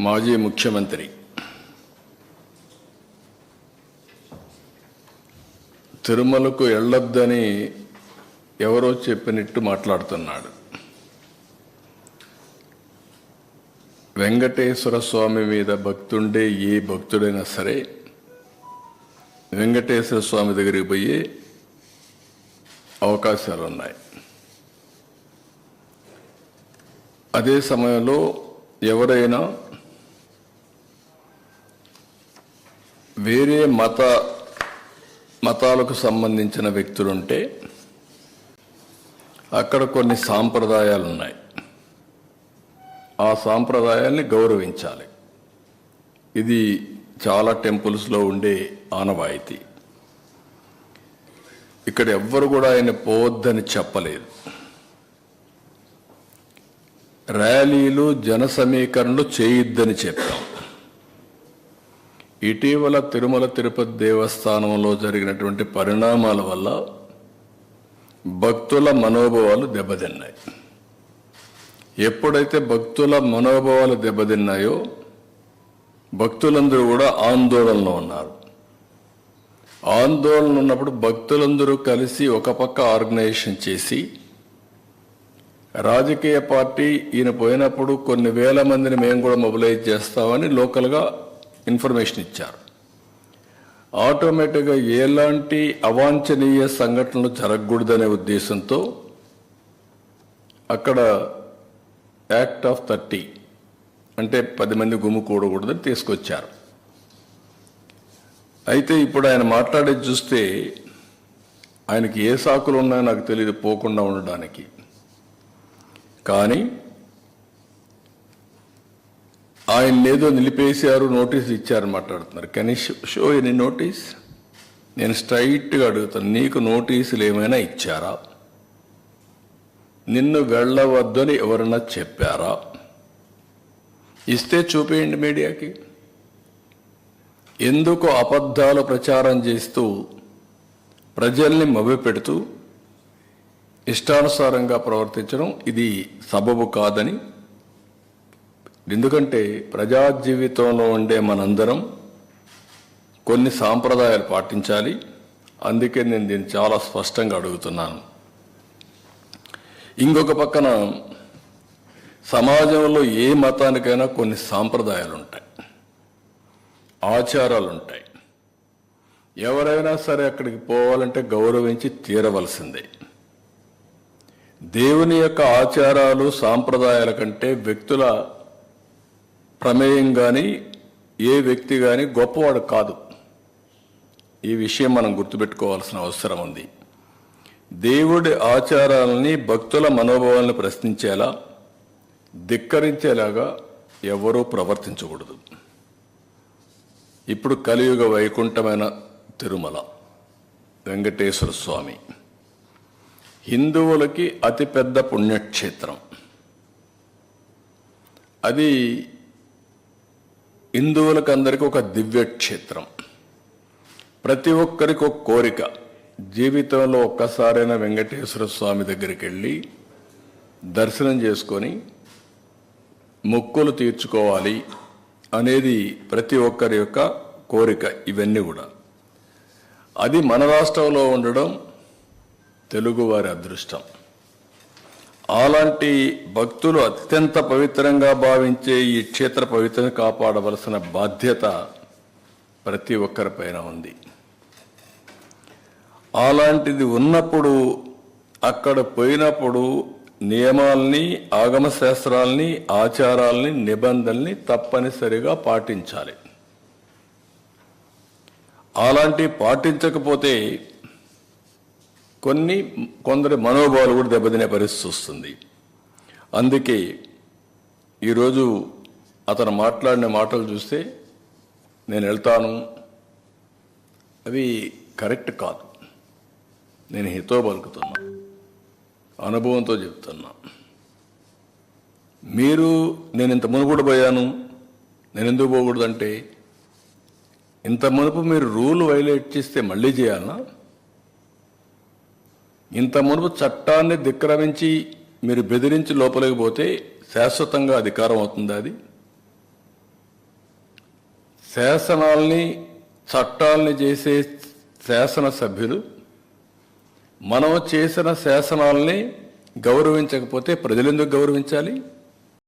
మాజీ ముఖ్యమంత్రి తిరుమలకు వెళ్ళొద్దని ఎవరో చెప్పినట్టు మాట్లాడుతున్నాడు. వెంకటేశ్వర స్వామి మీద భక్తుండే ఏ భక్తుడైనా సరే వెంకటేశ్వర స్వామి దగ్గరికి పోయే అవకాశాలు ఉన్నాయి. అదే సమయంలో ఎవరైనా వేరే మతాలకు సంబంధించిన వ్యక్తులుంటే అక్కడ కొన్ని సాంప్రదాయాలు ఉన్నాయి. ఆ సాంప్రదాయాల్ని గౌరవించాలి. ఇది చాలా టెంపుల్స్లో ఉండే ఆనవాయితీ. ఇక్కడ ఎవ్వరు కూడా ఆయన పోవద్దని చెప్పలేదు. ర్యాలీలు జన సమీకరణలు చేయొద్దని చెప్పాం. ఇటీవల తిరుమల తిరుపతి దేవస్థానంలో జరిగినటువంటి పరిణామాల వల్ల భక్తుల మనోభావాలు దెబ్బతిన్నాయి. ఎప్పుడైతే భక్తుల మనోభావాలు దెబ్బతిన్నాయో భక్తులందరూ కూడా ఆందోళనలో ఉన్నారు. ఆందోళన ఉన్నప్పుడు భక్తులందరూ కలిసి ఒక పక్క ఆర్గనైజేషన్ చేసి రాజకీయ పార్టీ ఈయన పోయినప్పుడు కొన్ని వేల మందిని మేము కూడా మొబిలైజ్ చేస్తామని లోకల్గా ఇన్ఫర్మేషన్ ఇచ్చారు. ఆటోమేటిక్గా ఎలాంటి అవాంఛనీయ సంఘటనలు జరగకూడదనే ఉద్దేశంతో అక్కడ యాక్ట్ ఆఫ్ 30 అంటే 10 మంది గుమ్ముకూడకూడదని తీసుకొచ్చారు. అయితే ఇప్పుడు ఆయన మాట్లాడేది చూస్తే ఆయనకి ఏ సాకులు ఉన్నాయో నాకు తెలియదు పోకుండా ఉండడానికి. కానీ ఆయన ఏదో నిలిపేశారు, నోటీస్ ఇచ్చారని మాట్లాడుతున్నారు. Can you show any notice? నేను స్ట్రైట్గా అడుగుతాను, నీకు నోటీసులు ఏమైనా ఇచ్చారా? నిన్ను వెళ్ళవద్దని ఎవరన్నా చెప్పారా? ఇస్తే చూపేయండి మీడియాకి. ఎందుకు అబద్ధాలు ప్రచారం చేస్తూ ప్రజల్ని మభ్యపెడుతూ ఇష్టానుసారంగా ప్రవర్తించడం ఇది సబబు కాదని. ఎందుకంటే ప్రజా జీవితంలో ఉండే మనందరం కొన్ని సాంప్రదాయాలు పాటించాలి. అందుకే నేను దీన్ని చాలా స్పష్టంగా అడుగుతున్నాను. ఇంకొక పక్కన సమాజంలో ఏ మతానికైనా కొన్ని సాంప్రదాయాలు ఉంటాయి, ఆచారాలు ఉంటాయి. ఎవరైనా సరే అక్కడికి పోవాలంటే గౌరవించి తీరవలసిందే. దేవుని యొక్క ఆచారాలు సాంప్రదాయాల కంటే వ్యక్తుల ప్రమేయం కానీ ఏ వ్యక్తి కానీ గొప్పవాడు కాదు. ఈ విషయం మనం గుర్తుపెట్టుకోవాల్సిన అవసరం ఉంది. దేవుడి ఆచారాలని భక్తుల మనోభావాలను ప్రశ్నించేలా ధిక్కరించేలాగా ఎవరూ ప్రవర్తించకూడదు. ఇప్పుడు కలియుగ వైకుంఠమైన తిరుమల వెంకటేశ్వర స్వామి హిందువులకి అతిపెద్ద పుణ్యక్షేత్రం. అది హిందువులకు అందరికీ ఒక దివ్యక్షేత్రం. ప్రతి ఒక్కరికి ఒక కోరిక, జీవితంలో ఒక్కసారైనా వెంకటేశ్వర స్వామి దగ్గరికి వెళ్ళి దర్శనం చేసుకొని మొక్కులు తీర్చుకోవాలి అనేది ప్రతి ఒక్కరి యొక్క కోరిక. ఇవన్నీ కూడా అది మన రాష్ట్రంలో ఉండడం తెలుగువారి అదృష్టం. అలాంటి భక్తులు అత్యంత పవిత్రంగా భావించే ఈ క్షేత్ర పవిత్రను కాపాడవలసిన బాధ్యత ప్రతి ఒక్కరిపైన ఉంది. అలాంటిది ఉన్నప్పుడు అక్కడ పోయినప్పుడు నియమాల్ని, ఆగమ శాస్త్రాల్ని, ఆచారాల్ని, నిబంధనల్ని తప్పనిసరిగా పాటించాలి. అలాంటి పాటించకపోతే కొందరి మనోభావాలు కూడా దెబ్బతినే పరిస్థితి వస్తుంది. అందుకే ఈరోజు అతను మాట్లాడిన మాటలు చూస్తే నేను వెళ్తాను, అవి కరెక్ట్ కాదు. నేను హితో పలుకుతున్నా, అనుభవంతో చెప్తున్నా. నేను ఇంత మునుపు పోయాను, నేను ఎందుకు పోకూడదంటే ఇంత మునుపు మీరు రూల్ వైలేట్ చేస్తే మళ్ళీ చేయాలనా? ఇంత మునుపు చట్టాన్ని ధిక్కరించి మీరు బెదిరించి లోపలికి పోతే శాశ్వతంగా అధికారం అవుతుంది. అది శాసనాల్ని చట్టాలని చేసే శాసనసభ్యులు మనం చేసిన శాసనాల్ని గౌరవించకపోతే ప్రజలు ఎందుకు గౌరవించాలి?